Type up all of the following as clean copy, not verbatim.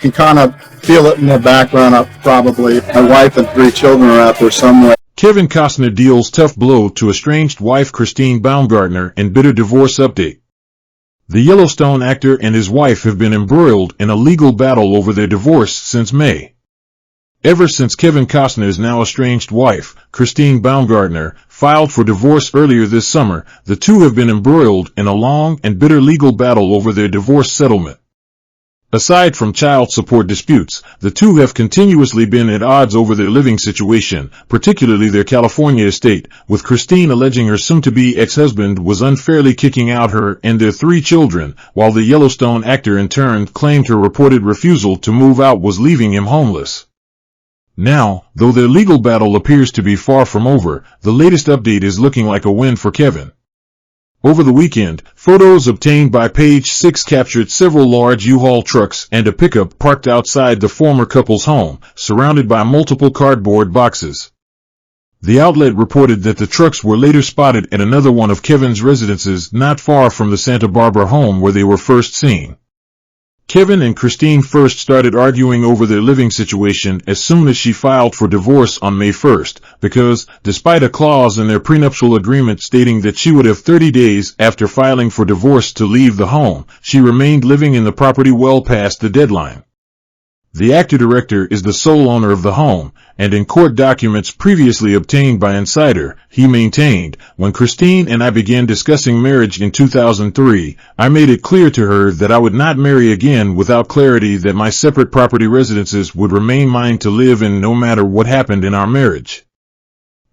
You can kind of feel it in the background probably. My wife and 3 children are out there somewhere. Kevin Costner deals tough blow to estranged wife Christine Baumgartner in bitter divorce update. The Yellowstone actor and his wife have been embroiled in a legal battle over their divorce since May. Ever since Kevin Costner's now estranged wife, Christine Baumgartner, filed for divorce earlier this summer, the two have been embroiled in a long and bitter legal battle over their divorce settlement. Aside from child support disputes, the two have continuously been at odds over their living situation, particularly their California estate, with Christine alleging her soon-to-be ex-husband was unfairly kicking out her and their 3 children, while the Yellowstone actor in turn claimed her reported refusal to move out was leaving him homeless. Now, though their legal battle appears to be far from over, the latest update is looking like a win for Kevin. Over the weekend, photos obtained by Page 6 captured several large U-Haul trucks and a pickup parked outside the former couple's home, surrounded by multiple cardboard boxes. The outlet reported that the trucks were later spotted at another one of Kevin's residences not far from the Santa Barbara home where they were first seen. Kevin and Christine first started arguing over their living situation as soon as she filed for divorce on May 1st, because, despite a clause in their prenuptial agreement stating that she would have 30 days after filing for divorce to leave the home, she remained living in the property well past the deadline. The actor-director is the sole owner of the home, and in court documents previously obtained by Insider, he maintained, "When Christine and I began discussing marriage in 2003, I made it clear to her that I would not marry again without clarity that my separate property residences would remain mine to live in no matter what happened in our marriage."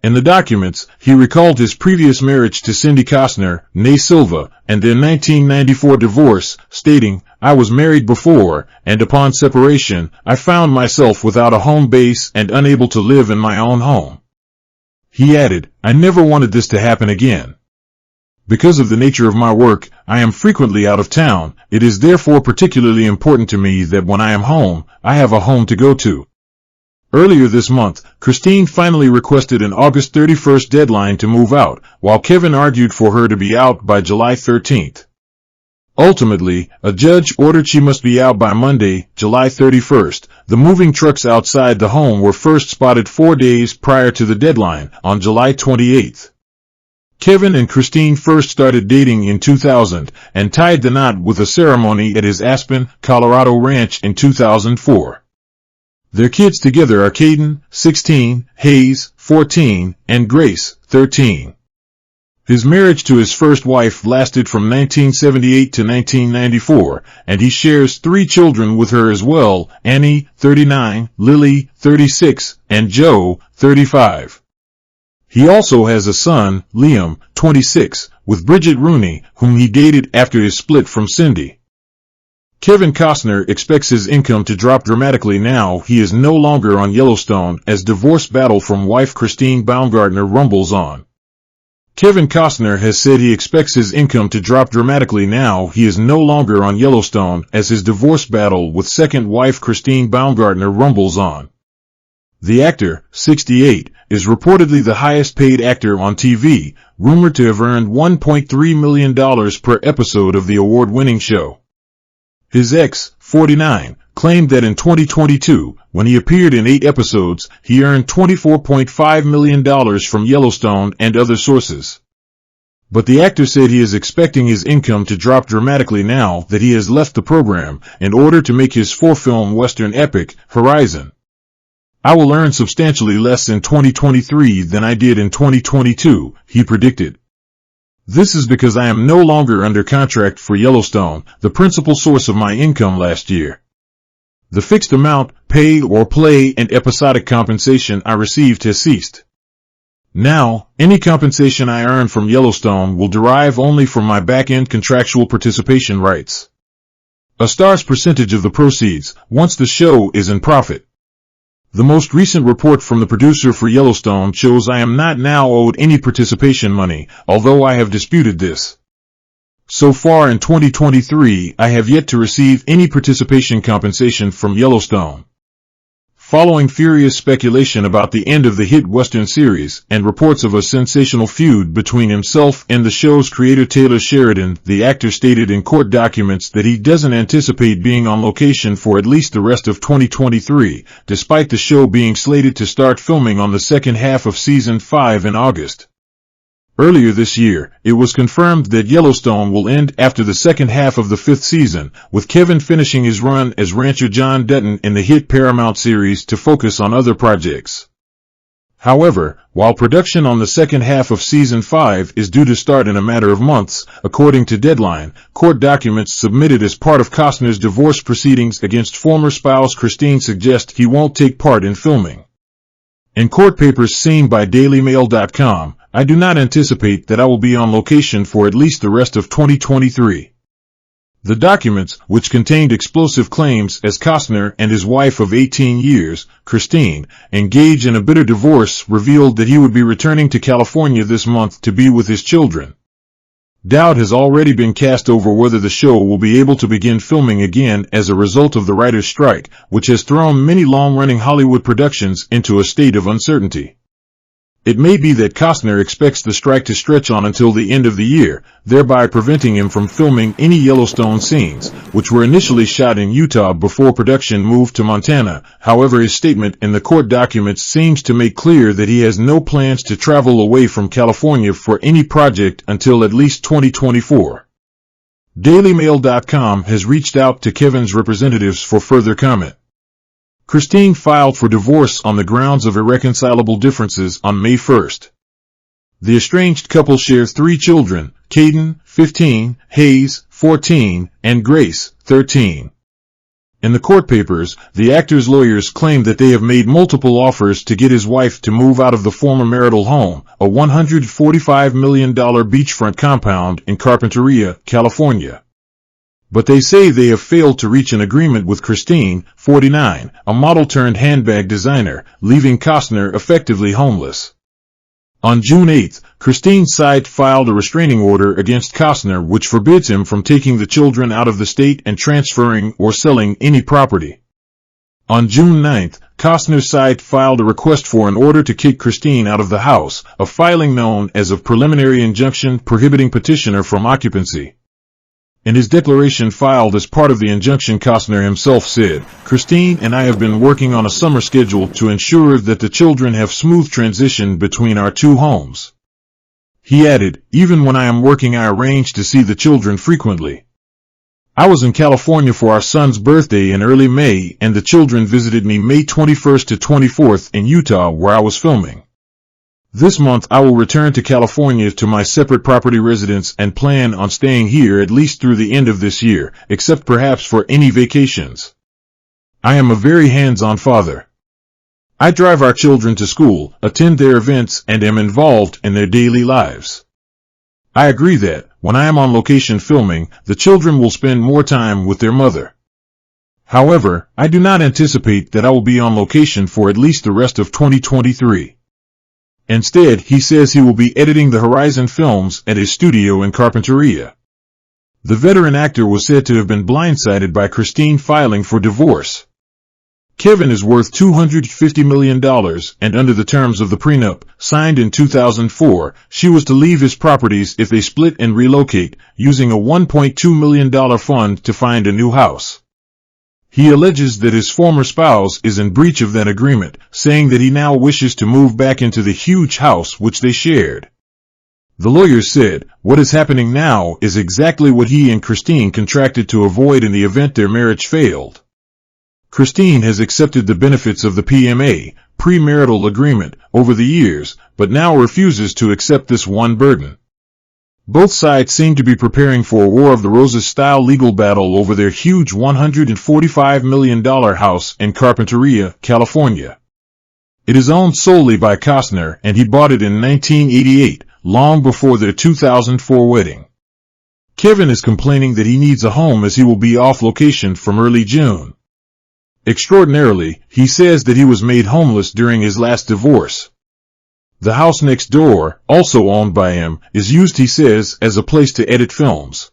In the documents, he recalled his previous marriage to Cindy Costner, née Silva, and their 1994 divorce, stating, "I was married before, and upon separation, I found myself without a home base and unable to live in my own home." He added, "I never wanted this to happen again. Because of the nature of my work, I am frequently out of town. It is therefore particularly important to me that when I am home, I have a home to go to." Earlier this month, Christine finally requested an August 31st deadline to move out, while Kevin argued for her to be out by July 13th. Ultimately, a judge ordered she must be out by Monday, July 31st. The moving trucks outside the home were first spotted 4 days prior to the deadline, on July 28th. Kevin and Christine first started dating in 2000, and tied the knot with a ceremony at his Aspen, Colorado ranch in 2004. Their kids together are Caden, 16, Hayes, 14, and Grace, 13. His marriage to his first wife lasted from 1978 to 1994, and he shares 3 children with her as well, Annie, 39, Lily, 36, and Joe, 35. He also has a son, Liam, 26, with Bridget Rooney, whom he dated after his split from Cindy. Kevin Costner expects his income to drop dramatically now he is no longer on Yellowstone as divorce battle from wife Christine Baumgartner rumbles on. Kevin Costner has said he expects his income to drop dramatically now he is no longer on Yellowstone as his divorce battle with second wife Christine Baumgartner rumbles on. The actor, 68, is reportedly the highest paid actor on TV, rumored to have earned $1.3 million per episode of the award-winning show. His ex, 49, claimed that in 2022, when he appeared in 8 episodes, he earned $24.5 million from Yellowstone and other sources. But the actor said he is expecting his income to drop dramatically now that he has left the program, in order to make his 4-film Western epic, Horizon. "I will earn substantially less in 2023 than I did in 2022, he predicted. "This is because I am no longer under contract for Yellowstone, the principal source of my income last year. The fixed amount, pay or play and episodic compensation I received has ceased. Now, any compensation I earn from Yellowstone will derive only from my back-end contractual participation rights. A star's percentage of the proceeds, once the show is in profit. The most recent report from the producer for Yellowstone shows I am not now owed any participation money, although I have disputed this. So far in 2023, I have yet to receive any participation compensation from Yellowstone. following furious speculation about the end of the hit Western series and reports of a sensational feud between himself and the show's creator Taylor Sheridan. The actor stated in court documents that he doesn't anticipate being on location for at least the rest of 2023, despite the show being slated to start filming on the second half of season 5 in August. Earlier this year, it was confirmed that Yellowstone will end after the second half of the 5th season, with Kevin finishing his run as Rancher John Dutton in the hit Paramount series to focus on other projects. However, while production on the second half of season 5 is due to start in a matter of months, according to Deadline, court documents submitted as part of Costner's divorce proceedings against former spouse Christine suggest he won't take part in filming. In court papers seen by DailyMail.com, I do not anticipate that I will be on location for at least the rest of 2023. The documents, which contained explosive claims as Costner and his wife of 18 years, Christine, engaged in a bitter divorce, revealed that he would be returning to California this month to be with his children. Doubt has already been cast over whether the show will be able to begin filming again as a result of the writers' strike, which has thrown many long-running Hollywood productions into a state of uncertainty. It may be that Costner expects the strike to stretch on until the end of the year, thereby preventing him from filming any Yellowstone scenes, which were initially shot in Utah before production moved to Montana. However, his statement in the court documents seems to make clear that he has no plans to travel away from California for any project until at least 2024. DailyMail.com has reached out to Kevin's representatives for further comment. Christine filed for divorce on the grounds of irreconcilable differences on May 1st. The estranged couple shares 3 children, Caden, 15, Hayes, 14, and Grace, 13. In the court papers, the actor's lawyers claim that they have made multiple offers to get his wife to move out of the former marital home, a $145 million beachfront compound in Carpinteria, California. But they say they have failed to reach an agreement with Christine, 49, a model-turned-handbag designer, leaving Costner effectively homeless. On June 8, Christine's side filed a restraining order against Costner which forbids him from taking the children out of the state and transferring or selling any property. On June 9, Costner's side filed a request for an order to kick Christine out of the house, a filing known as a preliminary injunction prohibiting petitioner from occupancy. In his declaration filed as part of the injunction, Costner himself said, "Christine and I have been working on a summer schedule to ensure that the children have smooth transition between our 2 homes." He added, "Even when I am working, I arrange to see the children frequently. I was in California for our son's birthday in early May, and the children visited me May 21st to 24th in Utah where I was filming. This month I will return to California to my separate property residence and plan on staying here at least through the end of this year, except perhaps for any vacations. I am a very hands-on father. I drive our children to school, attend their events, and am involved in their daily lives. I agree that, when I am on location filming, the children will spend more time with their mother. However, I do not anticipate that I will be on location for at least the rest of 2023. Instead, he says he will be editing the Horizon films at his studio in Carpinteria." The veteran actor was said to have been blindsided by Christine filing for divorce. Kevin is worth $250 million, and under the terms of the prenup, signed in 2004, she was to leave his properties if they split and relocate, using a $1.2 million fund to find a new house. He alleges that his former spouse is in breach of that agreement, saying that he now wishes to move back into the huge house which they shared. The lawyers said, "What is happening now is exactly what he and Christine contracted to avoid in the event their marriage failed." Christine has accepted the benefits of the PMA, premarital agreement, over the years, but now refuses to accept this one burden. Both sides seem to be preparing for a War of the Roses-style legal battle over their huge $145 million house in Carpinteria, California. It is owned solely by Costner, and he bought it in 1988, long before their 2004 wedding. Kevin is complaining that he needs a home as he will be off location from early June. Extraordinarily, he says that he was made homeless during his last divorce. The house next door, also owned by him, is used, he says, as a place to edit films.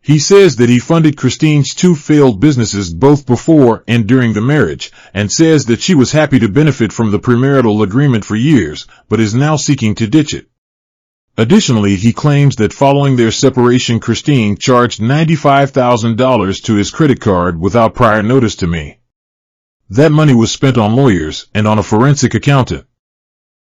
He says that he funded Christine's 2 failed businesses both before and during the marriage, and says that she was happy to benefit from the premarital agreement for years, but is now seeking to ditch it. Additionally, he claims that following their separation, Christine charged $95,000 to his credit card without prior notice to me. That money was spent on lawyers and on a forensic accountant.